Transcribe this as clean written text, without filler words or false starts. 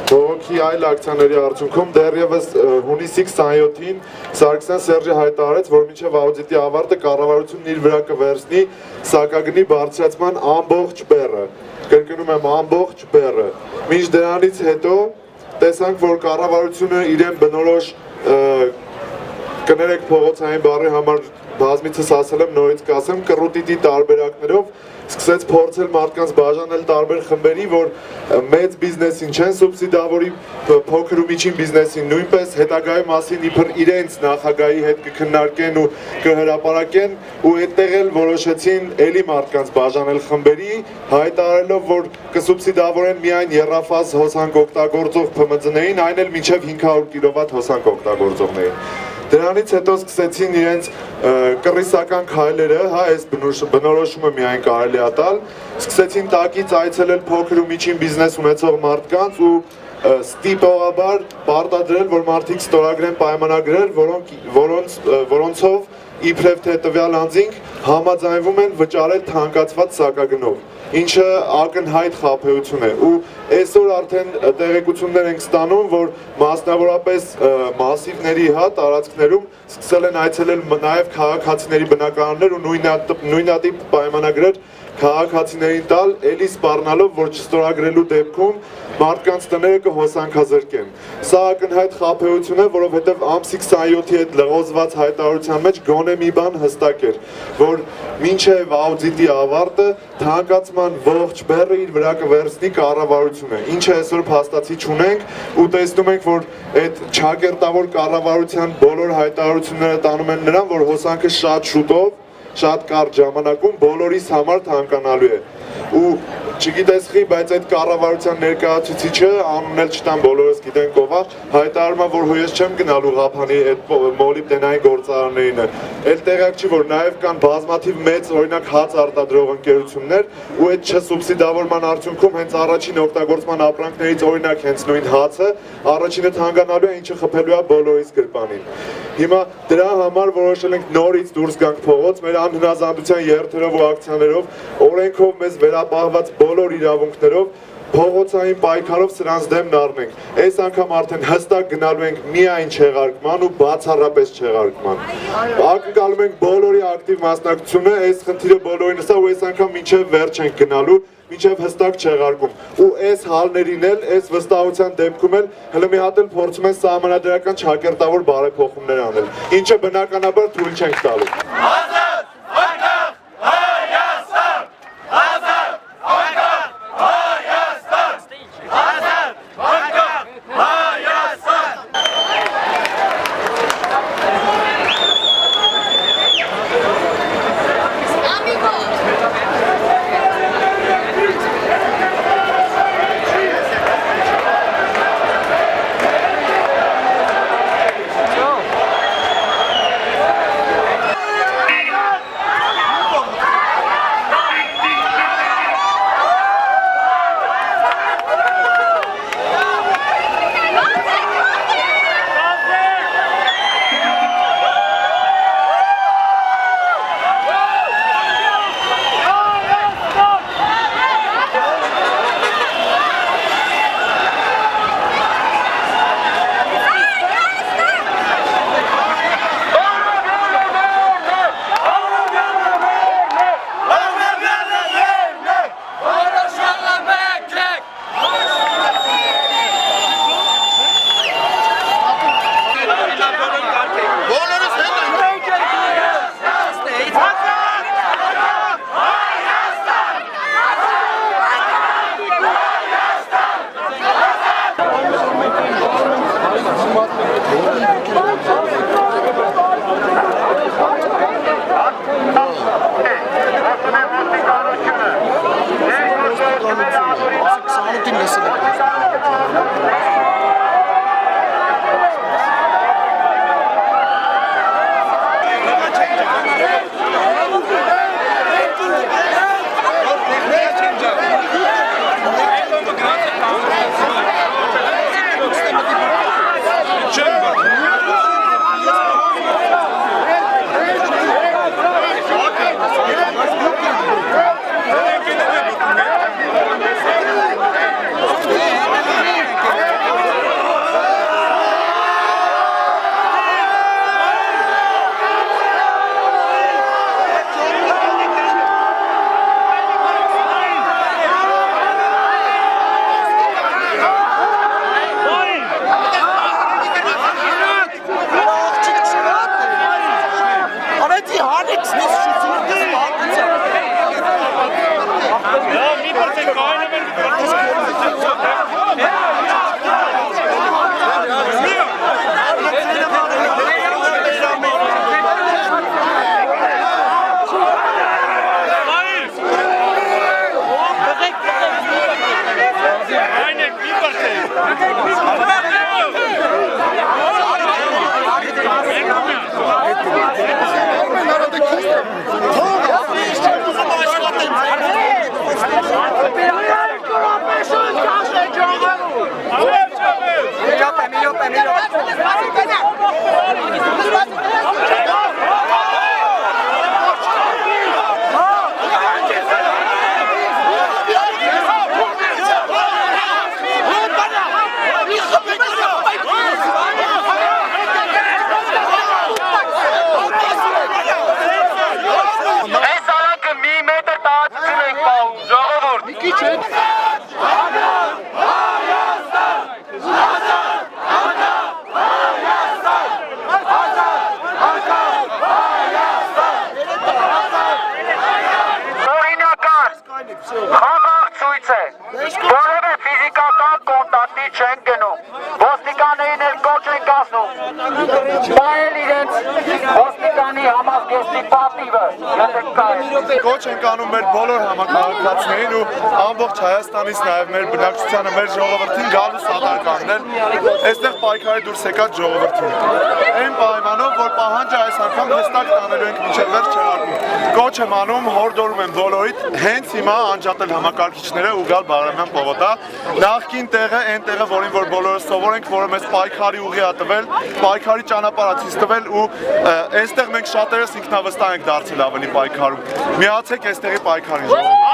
Բողոքի այլ ակցիաների արդյունքում դեռևս հունիսի 27-ին Սարգսյան Սերժը հայտարարեց, որ մինչև աուդիտի ավարտը կառավարությունն իր վրա կվերցնի սակագնի բարձրացման ամբողջ բեռը, կրկնում եմ ամբողջ բեռը։ Մինչ դրանից հետո տեսանք, որ կառավարությունը իրեն բնորոշ կներեք փողոցային բառի համար բազմիցս ասել եմ, նորից կասեմ, կռուտիտի տարբերակներով սկսեց փորձել մարդկանց բաժանել տարբեր խմբերի, որ մեծ բիզնեսին չեն սուբսիդավորի, փոքր ու միջին բիզնեսին նույնպես, հետագայի մասին իբր իրենց նախագահի հետ կքննարկեն ու կհրապարակեն ու այդտեղ էլ որոշեցին էլի մարդկանց բաժանել խմբերի, հայտարարելով, որ կսուբսիդավորեն միայն եռաֆազ հոսանք օգտագործող ՓՄԶ-ներին, այն էլ մինչև 500 կՎտ հոսանք օգտագործողներին։ Դրանից հետո սկսեցին իրենց կռիսական քայլերը, այս բնորոշումը միայն կարելի է տալ, սկսեցին տակից այցելել փոքր ու միջին բիզնես ունեցող մարդկանց ու ստիպողաբար պարտադրել, որ մարդիկ ստորագրեն պայմանագրեր, որոնցով իբրև թե տվյալ անձինք համաձայնվում են վճարել թանկացված սակագնով, ինչը ակնհայտ խաբեություն է ու այսօր արդեն տեղեկություններ ենք ստանում, որ մասնավորապես մասիվների տարածքներում սկսել են այցելել նաև քաղաքացիների բնակարաններ ու նույնատիպ պայմանագրեր քաղաքացիներին տալ, էլի սպառնալով, որ չստորագրելու դեպքում մարդկանց տները կհոսանքազրկեն։ Սա ակնհայտ խաբեություն է, որովհետև ամսի 27-ի հետ լղոզված հայտարարության մեջ գոնե մի բան հստակ էր, որ մինչև աուդիտի ավարտը թանկացման ողջ բեռը իր վրա կվերցնի կառավարությունը, ինչը այսօր փաստացի չունենք ու տեսնում ենք, որ այդ ճակերտավոր կառավարության բոլոր հայտարարությունները տանում են նրան, որ հոսանքը շատ շուտով շատ կարճ ժամանակում բոլորիս համար թանկանալու է ու չգիտես խի, բայց այդ կառավարության ներկայացուցիչը անուն էլ չտամ բոլորս գիտենք ով է, հայտարարում է, որ հույս չեմ գնալու Ղափանի այդ մոլիբդենային գործարաններին, էլ տեղյակ չի, որ նաև կան բազմաթիվ մեծ օրինակ հաց արտադրող ընկերություններ ու այդ չսուբսիդավորման արդյունքում հենց առաջին օգտագործման ապրանքներից օրինակ հենց նույն հացը առաջինը թանկանալու է, ինչը խփելու է բոլորիս գրպանին։ Հիմա դրա համար որոշել ենք նորից դուրս գանք փողոց, մեր անհնազանդության երթերով ու ակցիաներով, օրենքով մեզ վերապահված բոլոր իրավունքներով փողոցային պայքարով սրանց դեմն առնենք։ Այս անգամ արդեն հստակ գնալու ենք միայն չեղարկման ու բացառապես չեղարկման։ Ակնկալում ենք բոլորի ակտիվ մասնակցությունը, այս խնդիրը բոլորինս է ու այս անգամ մինչև վերջ ենք գնալու, մինչև հստակ չեղարկում։ Ու այս հալներին էլ, այս վստահության դեպքում էլ հələ մի հատ էլ փորձում են սահմանադրական ճակերտավոր բարեփոխումներ անել, ինչը բնականաբար թույլ չենք տալու։ Քիչ է։ Խաղաղ ցույց է, որևէ ֆիզիկական կոնտակտի չեն գնում, ոստիկաններին էլ կոչ են կազմում, պահել իրենց ոստիկանի համազգեստի պատիվը, եթե կա է։ Կոչ ենք անում մեր բոլոր համակարգացներին ու ամբողջ Հայաստանից նաև մեր բնակչությանը, մեր ժողովրդին գալու սատար կանգնել, այստեղ պայքարի դուրս եկած ժողովրդին։ Այն պայմանով, որ պահանջը այս անգամ հստակ տանելու ենք մինչև վերջ չեղարկում։ Կոչ եմ անում, հորդորում եմ բոլորիդ, հենց հիմա անջատել համակարգիչները ու գալ Բաղրամյան պողոտա։ Նախկին տեղը, այն տեղը, որին որ բոլորը սովոր ենք, որը մեզ պայքարի ուղի ա տվել, պայքարի ճանապարհ ա ցույց տվել ու այստեղ մենք շատերս ինքնավստահ ենք դարձել ավելի պայքարում։ Միացեք այստեղի պայքարին։